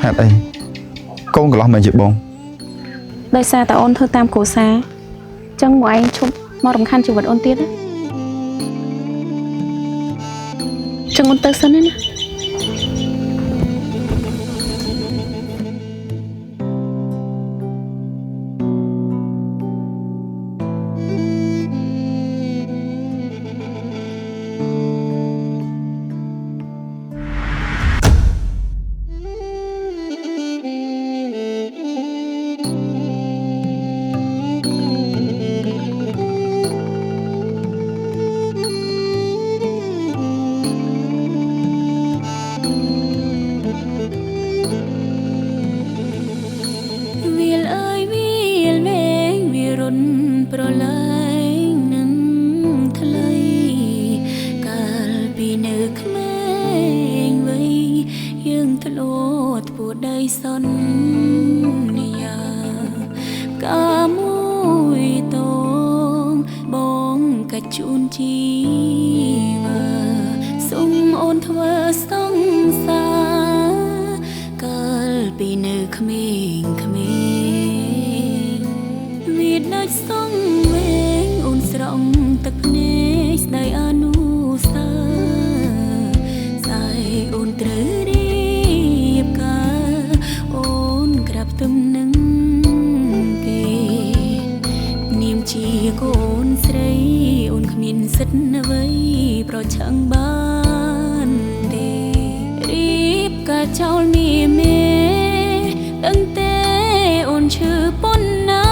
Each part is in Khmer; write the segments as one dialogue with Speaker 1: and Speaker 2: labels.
Speaker 1: ហេតុអីកូនកន្លោះមិនជាបង
Speaker 2: ដោយសារតែអូនធ្វើតាមគ្រួសារចឹងមកឯងឈប់មករំខានជីវិតអូនទៀតណាចឹងអូនទៅសិនណា
Speaker 3: ប្រឡាយនឹងថ្លៃកាលពីនៅក្មេងវ័យយើងធ្លាប់ធ្វើដៃសន្យាកាមួយតងបងកាច់ជូនជីវាសុំអូនធ្វើសង្សារកាលពីនៅក្មេងវាដាច់សងវែងអូនស្រង់ទឹកភ្នែកស្ដាយអនុសាស្អាយអូនត្រូវរៀបការអូនក្រាបទំនឹងគេនាមជាកូនស្រីអូនគ្មានសិទ្ធិអ្វីប្រឆាំងបានទេរៀបការចោលនាមេដឹងទេអូនឈឺប៉ុណ្ណា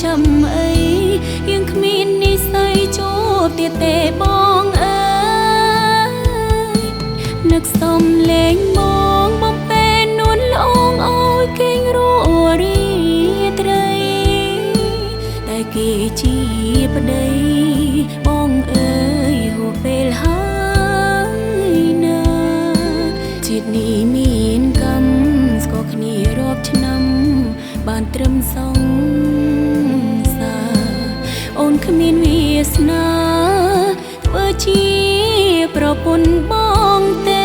Speaker 3: ចាំអីយើងគ្មាននិស្ស័យជួបទៀតទេបងអើយនឹកសំលេងបងបំពេនួនលងអើយគេងរស់រីត្រីតែគេជាប្តីបងអើយហួពេលហើយណាជាតិនេះមានកម្មស្គាល់គ្នារាប់ឆ្នាំបានត្រឹមសងអូនគ្មានវាសនាធ្វើជាប្រពន្ធបងទេ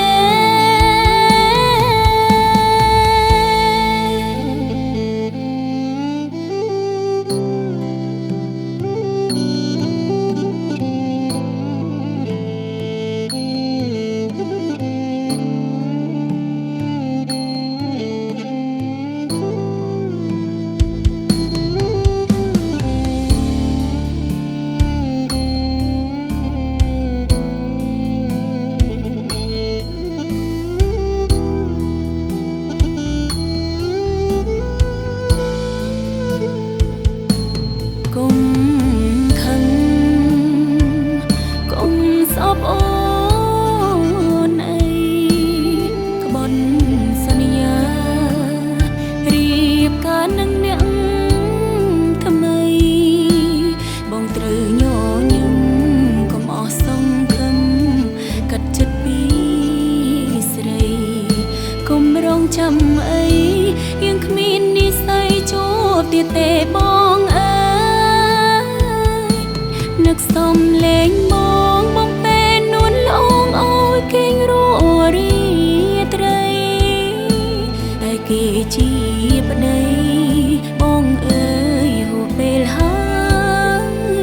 Speaker 3: ចាំអីយើងគ្មាននិស្ស័យជួបទៀតទេបងអើយនឹកសំលេងបងបំពេនួនលងអើយគេងរស់រីត្រីតែគេជាប្តីបងអើយហួពេលហើ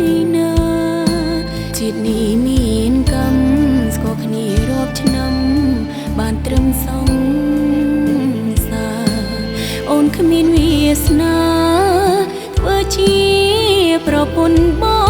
Speaker 3: យណាជាតិនេះមានកម្មស្គាល់គ្នារាប់ឆ្នាំបានត្រឹមសងអូនគ្មានវាសនាធ្វើជាប្រពន្ធបង